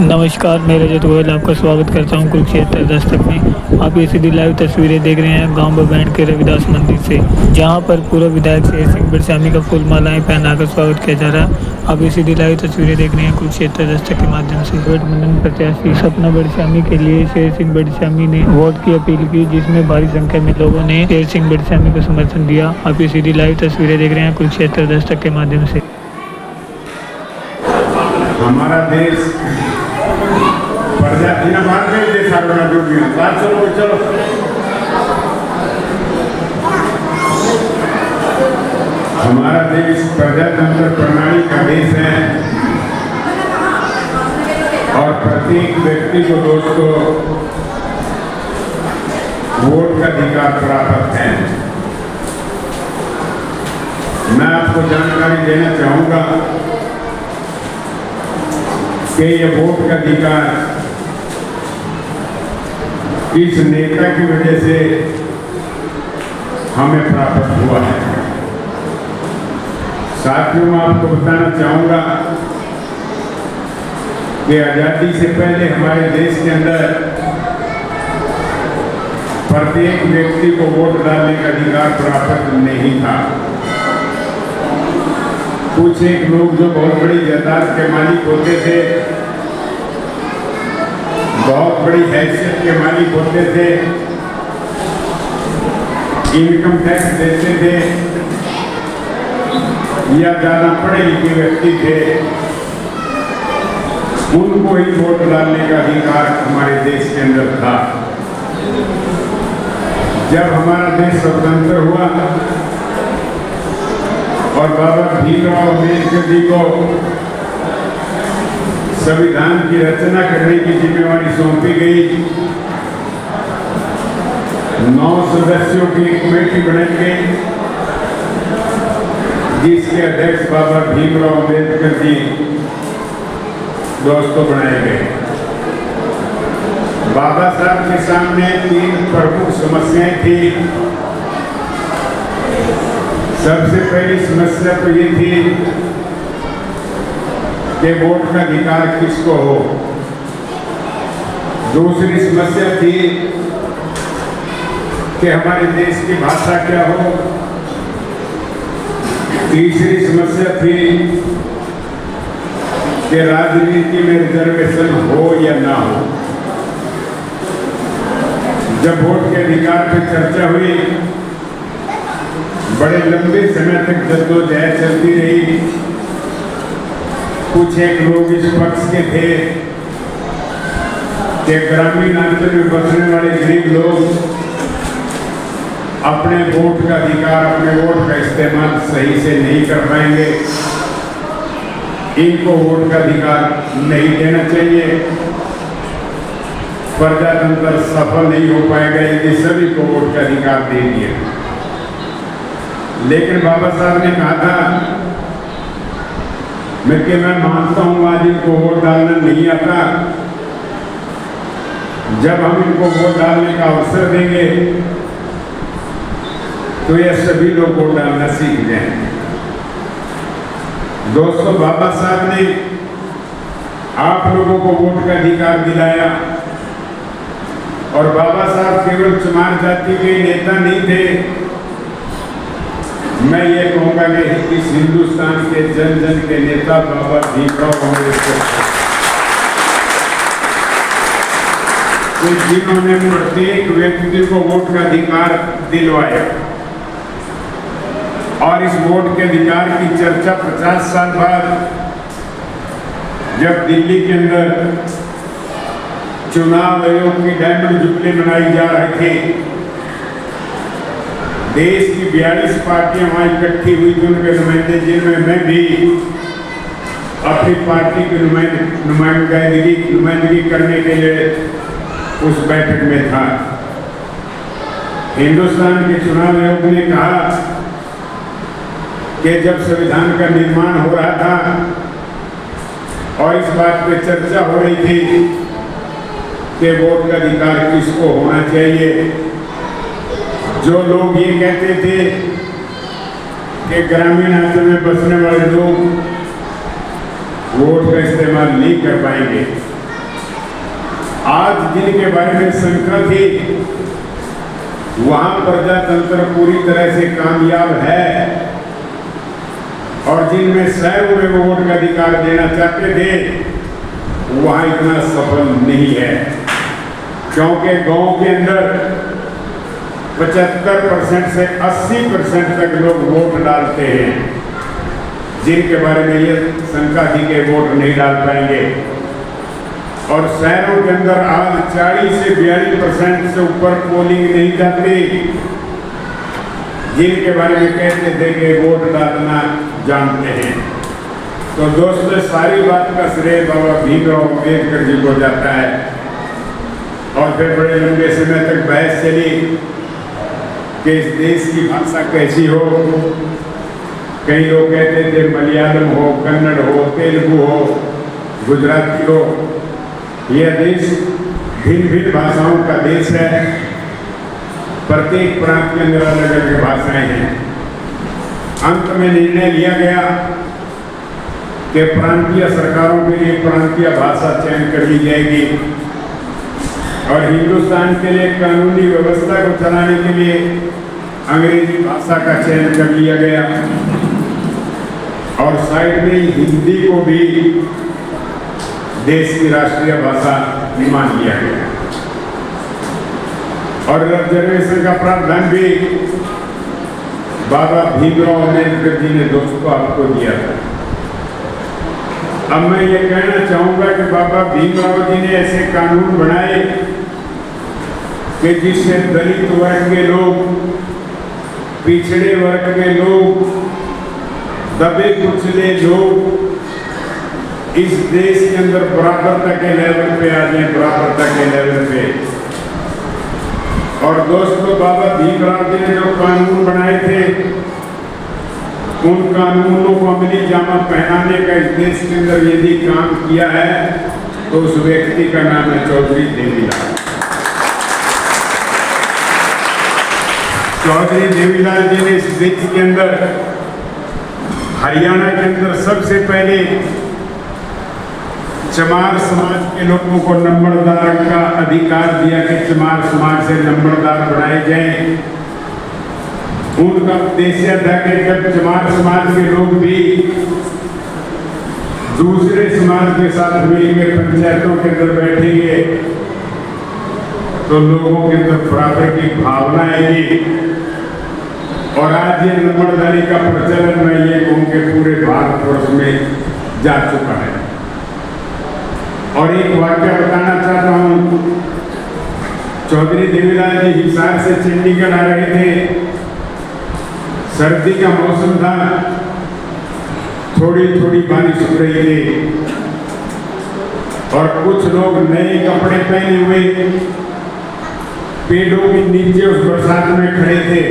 नमस्कार, मैं रजत गोयल आपका स्वागत करता हूं कुरुक्षेत्र दस्तक में। आप ये सीधी लाइव तस्वीरें देख रहे हैं गांव बबैंड के रविदास मंदिर से, जहां पर पूर्व विधायक शेर सिंह बिरसामी का फूल मालाएं पहनाकर स्वागत किया जा रहा है। आप ये सीधी लाइव तस्वीरें देख रहे हैं कुरुक्षेत्र दस्तक के माध्यम से। गठबंधन प्रत्याशी सपना बिरसामी के लिए शेर सिंह बिरसामी ने वोट की अपील की, जिसमें भारी संख्या में लोगों ने शेर सिंह बिरसामी को समर्थन दिया। आप ये सीधी लाइव तस्वीरें देख रहे हैं कुरुक्षेत्र दस्तक के माध्यम से। हमारा देश चलो हमारा देश प्रजातंत्र प्रणाली का देश है और प्रत्येक व्यक्ति को दोस्तों वोट का अधिकार प्राप्त है। मैं आपको जानकारी देना चाहूंगा कि ये वोट का अधिकार इस नेता की वजह से हमें प्राप्त हुआ है। साथियों, मैं आपको बताना चाहूंगा कि आजादी से पहले हमारे देश के अंदर प्रत्येक व्यक्ति को वोट डालने का अधिकार प्राप्त नहीं था। कुछ एक लोग जो बहुत बड़ी जायदाद के मालिक होते थे, बहुत बड़ी हैसियत के मालिक होते थे, इनकम टैक्स देते थे या ज्यादा पढ़े लिखे व्यक्ति थे, उनको ही वोट डालने का अधिकार हमारे देश के अंदर था। जब हमारा देश स्वतंत्र हुआ और बाबा भीमराव अम्बेडकर जी को संविधान की रचना करने की जिम्मेवारी सौंपी गई, 9 सदस्यों की कमेटी बनाई गई, जिसके अध्यक्ष बाबा भीमराव अम्बेडकर जी दोस्तों बनाए गए। बाबा साहब के सामने 3 प्रमुख समस्याएं थी। सबसे पहली समस्या तो ये थी कि वोट का अधिकार किसको हो। दूसरी समस्या थी कि हमारे देश की भाषा क्या हो। तीसरी समस्या थी कि राजनीति में रिजर्वेशन हो या ना हो। जब वोट के अधिकार पर चर्चा हुई, बड़े लंबे समय तक जद्दोजहद चलती रही। कुछ एक लोग इस पक्ष के थे कि ग्रामीण अंचल में बसने वाले गरीब लोग अपने वोट का अधिकार, अपने वोट का इस्तेमाल सही से नहीं कर पाएंगे, इनको वोट का अधिकार नहीं देना चाहिए, प्रजातंत्र सफल नहीं हो पाएगा यदि सभी को वोट का अधिकार दे दिया। लेकिन बाबा साहब ने कहा था मैं मानता हूं आज इनको वोट डालना नहीं आता, जब हम इनको वोट डालने का अवसर देंगे तो ये सभी लोग वोट डालना सीख जाएंगे। दोस्तों, बाबा साहब ने आप लोगों को वोट का अधिकार दिलाया और बाबा साहब केवल चमार जाति के नेता नहीं थे। मैं ये कहूंगा कि इस हिंदुस्तान के जन जन के नेता बाबा भीमराव अम्बेडकर, जिन्होंने प्रत्येक व्यक्ति को वोट का अधिकार दिलवाया। और इस वोट के अधिकार की चर्चा 50 साल बाद जब दिल्ली के अंदर चुनाव आयोग की डायमंड जुबली मनाई जा रही थी, देश की 42 पार्टियां वहां इकट्ठी हुई थी, उनके नुमाइंदे, जिनमें मैं भी अपनी पार्टी की नुमाइंदगी करने के लिए उस बैठक में था। हिंदुस्तान के चुनाव आयोग ने कहा कि जब संविधान का निर्माण हो रहा था और इस बात पे चर्चा हो रही थी कि वोट का अधिकार किसको होना चाहिए, जो लोग ये कहते थे कि ग्रामीण अंचल में बसने वाले लोग वोट का इस्तेमाल नहीं कर पाएंगे, आज जिनके बारे में शंका थी वहां प्रजातंत्र पूरी तरह से कामयाब है और जिनमें शहरों में वो वोट का अधिकार देना चाहते थे वहां इतना सफल नहीं है, क्योंकि गांव के अंदर 75% से 80% तक लोग वोट डालते हैं, जिनके बारे में ये शंका थी कि वोट नहीं डाल पाएंगे। और शहरों के अंदर आज 40 से 42% से ऊपर पोलिंग नहीं जाती, जिनके बारे में कहते थे कि वोट डालना जानते हैं। तो दोस्तों, सारी बात का श्रेय बाबा भीमराव अम्बेडकर जी को जाता है। और फिर बड़े लंबे समय तक बहस चली कि इस देश की भाषा कैसी हो। कई लोग कहते थे मलयालम हो, कन्नड़ हो, तेलुगु हो, गुजराती हो। यह देश भिन्न भिन्न भाषाओं का देश है। प्रत्येक प्रांत के अंदर अलग अलग भाषाएं हैं। अंत में निर्णय लिया गया कि प्रांतीय सरकारों के लिए प्रांतीय भाषा चयन कर ली जाएगी और हिंदुस्तान के लिए कानूनी व्यवस्था को चलाने के लिए अंग्रेजी भाषा का चयन कर लिया गया और साइड में हिंदी को भी देश की राष्ट्रीय भाषा मान लिया गया और रिजर्वेशन का प्रावधान भी बाबा भीमराव अम्बेडकर जी ने दोस्तों आपको दिया था। अब मैं ये कहना चाहूंगा कि बाबा भीमराव जी ने ऐसे कानून बनाए कि जिससे दलित वर्ग के लोग, पिछड़े वर्ग के लोग, दबे कुचले लोग इस देश के अंदर बराबरता के लेवल पे आ जाए, बराबरता के लेवल पे। और दोस्तों, बाबा भीमराव जी ने जो कानून बनाए थे उन कानूनों को अमली जामा पहनाने का इस देश के अंदर यदि काम किया है तो उस व्यक्ति का नाम है चौधरी देवीलाल। चौधरी देवीलाल जी ने इस देश के अंदर, हरियाणा के अंदर सबसे पहले चमार समाज के लोगों को नंबरदार का अधिकार दिया कि चमार समाज से नंबरदार बनाए जाएं। उनका उद्देश्य था कि जब चमार समाज के लोग भी दूसरे समाज के साथ मिलकर पंचायतों के अंदर बैठेंगे तो लोगों के अंदर बराबर की भावना आएगी। और आज ये नंबरदारी का प्रचलन मैं ये कहूं कि पूरे भारतवर्ष में जा चुका है। और एक वाक्य बताना चाहता हूं। चौधरी देवीलाल जी हिसार से चंडीगढ़ आ रहे थे, सर्दी का मौसम था, थोड़ी थोड़ी बारिश हो रही थी और कुछ लोग नए कपड़े पहने हुए पेड़ों के नीचे उस बरसात में खड़े थे।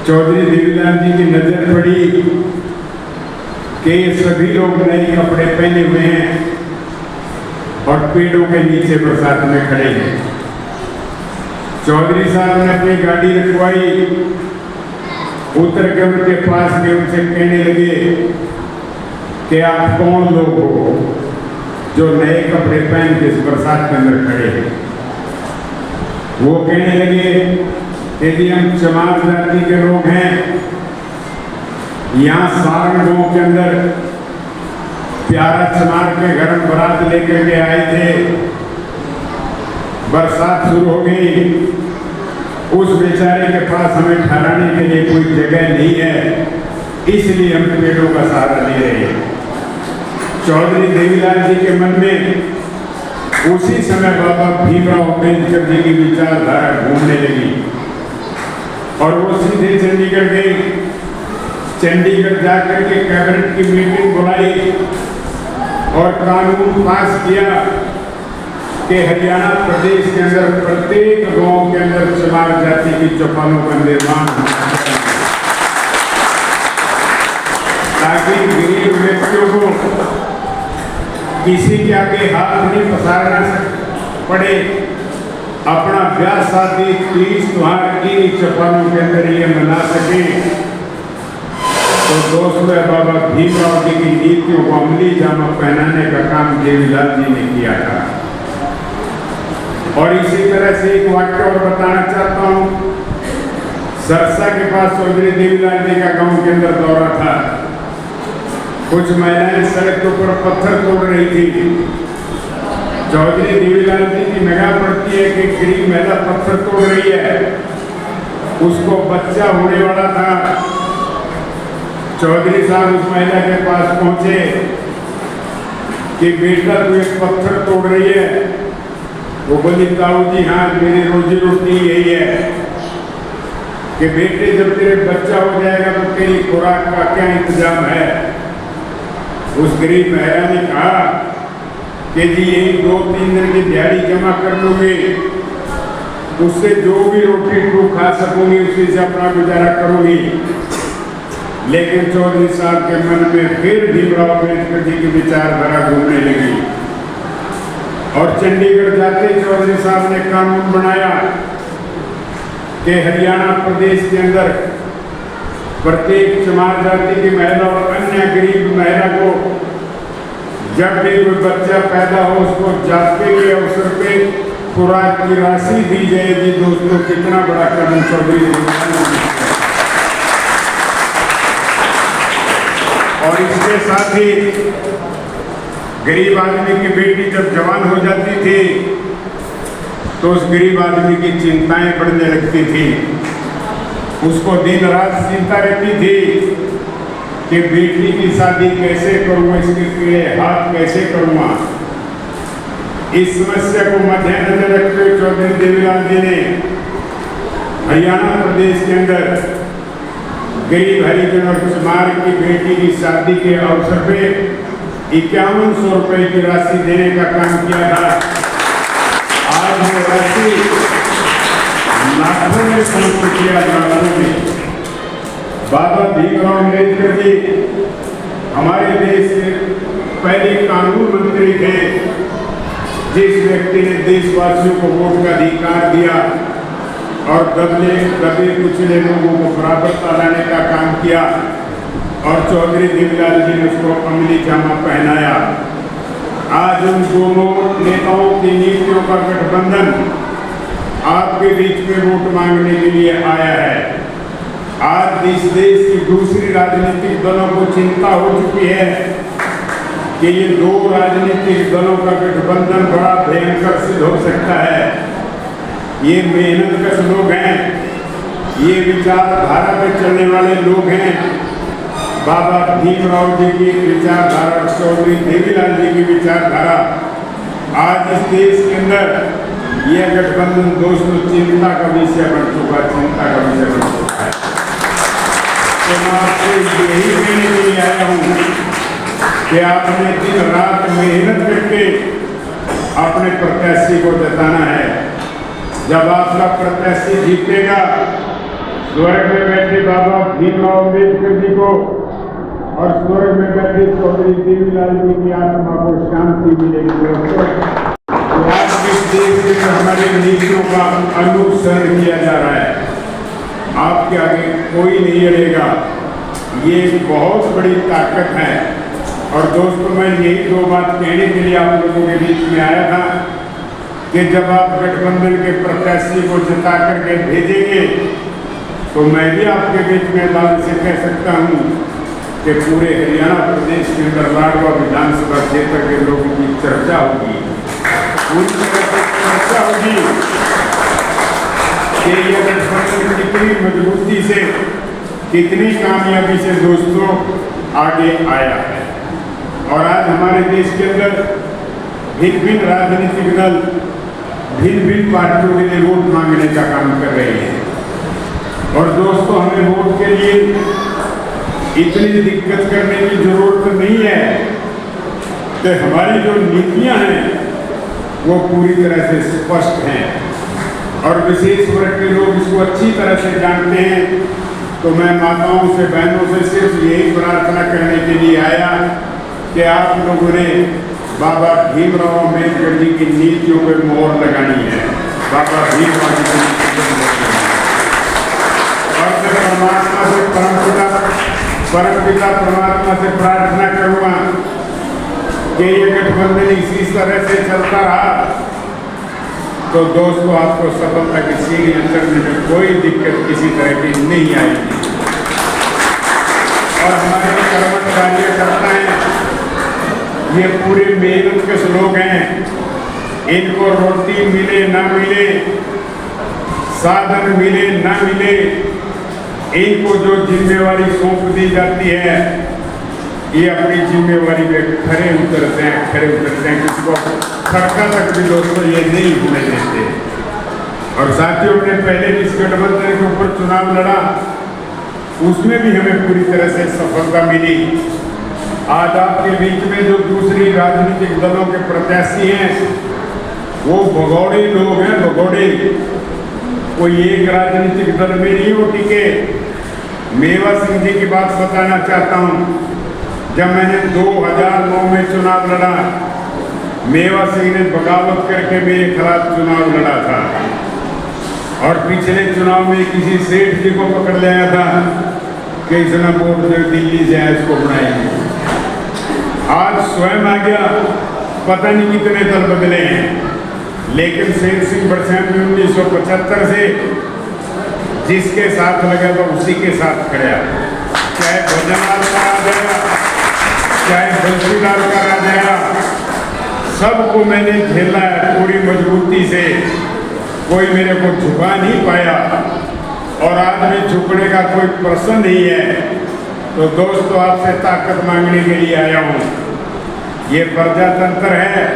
चौधरी देवीलाल जी की नजर पड़ी कि सभी लोग नए कपड़े पहने हुए हैं और पेड़ों के नीचे बरसात में खड़े हैं। चौधरी साहब ने अपनी गाड़ी रखवाई, उतर के उनके पास गए, उनसे कहने लगे कि आप कौन लोग हो जो नए कपड़े पहन के इस बरसात के अंदर खड़े हैं। वो कहने लगे यदि हम चमार जाति के लोग हैं, यहाँ सारण गांव के अंदर प्यारा चमार के घर में बारात लेकर के आए थे, बरसात शुरू हो गई, उस बेचारे के पास हमें ठहराने के लिए कोई जगह नहीं है, इसलिए हम पेड़ों का सहारा ले रहे हैं। चौधरी देवीलाल जी के मन में उसी समय बाबा भीमराव अम्बेडकर जी की विचारधारा घूमने लगी और वो सीधे चंडीगढ़ गए। चंडीगढ़ जाकर के कैबिनेट की मीटिंग बुलाई और कानून पास किया कि हरियाणा प्रदेश के अंदर प्रत्येक गांव के अंदर चमार जाति की चौपालों का निर्माण ताकि गरीब व्यक्तियों को किसी के आगे हाथ नहीं पसारना पड़े, अपना ब्याह शादी तीज त्योहार की चौपालों के अंदर ये मना सके। तो दोस्तों, बाबा भीमराव जी की नीतियों को अमली जामा पहनाने का काम देवीलाल जी ने किया था। और इसी तरह से एक वाक्य और बताना चाहता हूँ। सरसा के पास चौधरी देवीलाल जी का गांव के अंदर दौरा था। कुछ महिलाएं सड़क के ऊपर पत्थर तोड़ रही थी। चौधरी देवीलाल जी की निगाह पड़ती है कि गरीब महिला पत्थर तोड़ रही है, उसको बच्चा होने वाला था। चौधरी साहब उस महिला के पास पहुंचे कि बेटा तू एक पत्थर तोड़ रही है। वो बोली ताऊ जी हाँ, मेरी रोजी रोटी यही है कि बेटे जब तेरे बच्चा हो जाएगा तो तेरी खुराक का क्या इंतजाम है। उस गरीब महिला ने कहा कि जी यही 2-3 दिन की दिहाड़ी जमा कर लूंगी, उससे जो भी रोटी तू खा सकूंगी उसी से अपना गुजारा करूंगी। लेकिन चौधरी साहब के मन में फिर भीमराव अम्बेडकर जी की विचारधारा घूमने लगी और चंडीगढ़ जाते चौधरी साहब ने कानून बनाया कि हरियाणा प्रदेश के अंदर प्रत्येक चमार जाति की महिला और अन्य गरीब महिला को जब भी कोई बच्चा पैदा हो उसको जाते के अवसर पे खुराक की राशि दी जाएगी। दोस्तों, कितना बड़ा कदम चौधरी और इसके साथ ही गरीब आदमी की बेटी जब जवान हो जाती थी तो उस गरीब आदमी की चिंताएं बढ़ने लगती थी। उसको दिन रात चिंता रहती थी कि बेटी की शादी कैसे करूँ, इसके लिए हाथ कैसे करूँगा। इस समस्या को मद्देनजर रखते हुए चौधरी देवीलाल जी ने हरियाणा प्रदेश के अंदर गरीब हरिजन और चमार की बेटी की शादी के अवसर पे 5100 रुपए की राशि देने का काम किया था। आज वो राशि लाखों में पहुंच किया लाखों में। बाबा भीमराव अम्बेडकर जी हमारे देश के पहले कानून मंत्री थे, जिस व्यक्ति ने देशवासियों को वोट का अधिकार दिया और दबे कुचले लोगों को बराबरता लाने का काम किया और चौधरी देवीलाल जी ने उसको अमली जामा पहनाया। आज उन दोनों नेताओं की नीतियों का गठबंधन आपके बीच में वोट मांगने के लिए आया है। आज इस देश की दूसरी राजनीतिक दलों को चिंता हो चुकी है कि ये दो राजनीतिक दलों का गठबंधन बड़ा भयंकर सिद्ध हो सकता है। ये मेहनतकश लोग हैं, ये विचारधारा पे चलने वाले लोग हैं। बाबा भीमराव जी की विचारधारा, चौधरी देवीलाल जी की विचारधारा, आज इस देश के अंदर यह गठबंधन दोस्तों चिंता का विषय बन चुका, चिंता का विषय बन चुका है। तो मैं आपसे यही कहने के लिए आया हूँ कि आपने दिन रात मेहनत करके अपने प्रत्याशी को जिताना है। जब आपका प्रत्याशी जीतेगा, स्वर्ग में बैठे बाबा भीमराव अम्बेडकर जी को और स्वर्ग में बैठे चौधरी देवीलाल जी की आत्मा को शांति मिलेगी। आज इस देश में हमारी नीतियों का अनुसरण किया जा रहा है, आपके आगे कोई नहीं अड़ेगा। ये बहुत बड़ी ताकत है। और दोस्तों, मैं यही दो बात कहने के लिए आप लोगों के बीच में आया था कि जब आप गठबंधन के प्रत्याशी को जिता करके भेजेंगे तो मैं भी आपके बीच में दावे से कह सकता हूँ कि पूरे हरियाणा प्रदेश के अंदर लाडवा विधानसभा क्षेत्र के लोगों की चर्चा होगी, पूरी तरह से चर्चा होगी कि ये गठबंधन कितनी मजबूती से, कितनी कामयाबी से दोस्तों आगे आया है। और आज हमारे देश के अंदर भिन्न भिन्न राजनीतिक दल भिन्न भिन्न पार्टियों के लिए वोट मांगने का काम कर रहे हैं। और दोस्तों, हमें वोट के लिए इतनी दिक्कत करने की जरूरत नहीं है कि हमारी जो नीतियां हैं वो पूरी तरह से स्पष्ट हैं और विशेष वर्ग के लोग इसको अच्छी तरह से जानते हैं। तो मैं माताओं से, बहनों से सिर्फ यही प्रार्थना करने के लिए आया कि आप लोगों ने बाबा भीमराव अम्बेडकर जी की नीतियों पर मोहर लगानी है। बाबा भीमराव जी की और मैं परमात्मा से परमपिता परमात्मा से प्रार्थना करूँगा कि ये गठबंधन इसी तरह से चलता रहा तो दोस्तों आपको सफलता की सीढ़ियां चढ़ने में कोई दिक्कत किसी तरह की नहीं आएगी। और हमारे कर्मठ कार्यकर्ता हैं, ये पूरे मेहनत के लोग हैं। इनको रोटी मिले ना मिले, साधन मिले ना मिले, इनको जो जिम्मेवारी सौंप दी जाती है ये अपनी जिम्मेवारी में खरे उतरते हैं। किसी को खड़का तक भी दोस्तों ये नहीं होने देते। और साथियों ने पहले जिस गठबंधन के ऊपर चुनाव लड़ा उसमें भी हमें पूरी तरह से सफलता मिली। आज आपके बीच में जो दूसरी राजनीतिक दलों के प्रत्याशी हैं वो भगोड़े लोग हैं, भगोड़े। कोई एक राजनीतिक दल में नहीं वो टिके। मेवा सिंह जी की बात बताना चाहता हूँ। जब मैंने 2009 में चुनाव लड़ा, मेवा सिंह ने बगावत करके मेरे खिलाफ चुनाव लड़ा था और पिछले चुनाव में किसी सेठ जी को पकड़ लिया था कि इसने वोट जो दिल्ली से है इसको बनाएंगे। आज स्वयं आ गया, पता नहीं कितने दल बदले हैं, लेकिन शेर सिंह बड़सैन में 1975 से जिसके साथ लगा था उसी के साथ खड़ा। चाहे भजनलाल का आ जाएगा, चाहे बंसीलाल का आ जाएगा, सबको मैंने झेला है पूरी मजबूती से। कोई मेरे को झुका नहीं पाया और आज में झुकने का कोई प्रश्न नहीं है। तो दोस्तों आपसे ताकत मांगने के लिए आया हूँ। ये प्रजातंत्र है,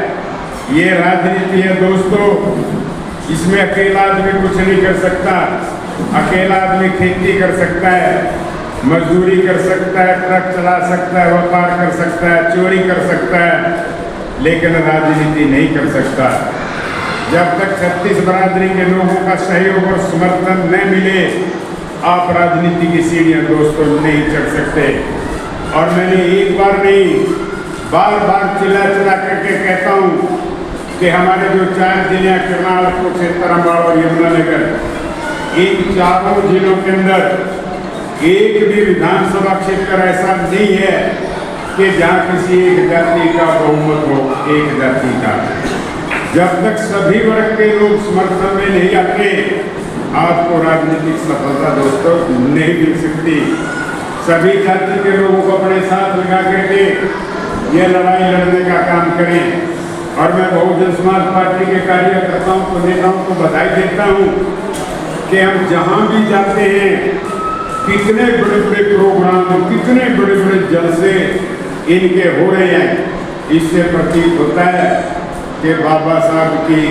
ये राजनीति है दोस्तों। इसमें अकेला आदमी कुछ नहीं कर सकता। अकेला आदमी खेती कर सकता है, मजदूरी कर सकता है, ट्रक चला सकता है, व्यापार कर सकता है, चोरी कर सकता है, लेकिन राजनीति नहीं कर सकता। जब तक 36 बरादरी के लोगों का सहयोग और समर्थन न मिले आप राजनीति की सीढ़ियां दोस्तों नहीं चढ़ सकते। और मैंने एक बार नहीं बार बार चिल्ला करके कहता हूँ कि हमारे जो 4 जिले करनाल, कुरुक्षेत्र, अम्बाड़ा और यमुनानगर, इन चारों जिलों के अंदर एक भी विधानसभा क्षेत्र ऐसा नहीं है कि जहाँ किसी एक जाति का बहुमत हो, एक जाति का। जब तक सभी वर्ग के लोग समर्थन में नहीं आते आपको राजनीतिक सफलता दोस्तों नहीं मिल सकती। सभी जाति के लोगों को अपने साथ लगा करके ये लड़ाई लड़ने का काम करें। और मैं बहुजन समाज पार्टी के कार्यकर्ताओं को, नेताओं को बधाई देता हूँ कि हम जहाँ भी जाते हैं कितने बड़े बड़े प्रोग्राम, कितने बड़े बड़े जलसे इनके हो रहे हैं। इससे प्रतीत होता है कि बाबा साहब की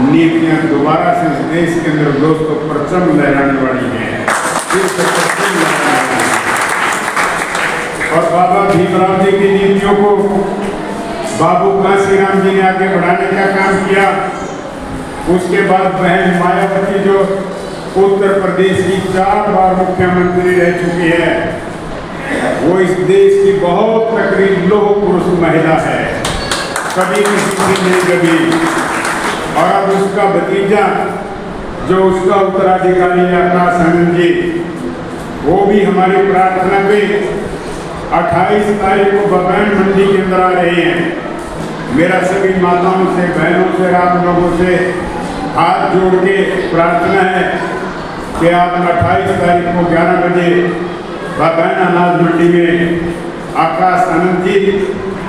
नीतियाँ दोबारा से देश के अंदर दोस्तों परचम लहराने वाली हैं। और बाबा भीमराव जी की नीतियों को बाबू कांशीराम जी ने आगे बढ़ाने का काम किया। उसके बाद बहन मायावती जो उत्तर प्रदेश की 4 बार मुख्यमंत्री रह चुकी है, वो इस देश की बहुत तकड़ी लोह पुरुष महिला है, कभी किसी से नहीं कभी। और अब उसका भतीजा जो उसका उत्तराधिकारी आकाश आनंद जी, वो भी हमारी प्रार्थना पे 28 तारीख को बबैन मंडी के अंदर आ रहे हैं। मेरा सभी माताओं से, बहनों से, आप लोगों से हाथ जोड़ के प्रार्थना है कि आप 28 तारीख को 11 बजे बबैन अनाज मंडी में आकाश आनंद जी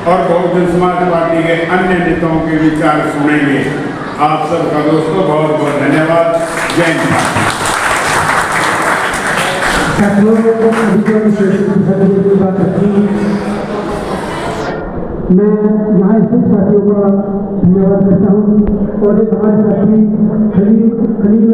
और बहुजन समाज पार्टी के अन्य नेताओं के विचार सुनेंगे। आप सबका दोस्तों बहुत बहुत धन्यवाद। जय हिंद। मैं यहाँ स्थित साथियों का धन्यवाद करता हूँ और एक हमारे साथी खलील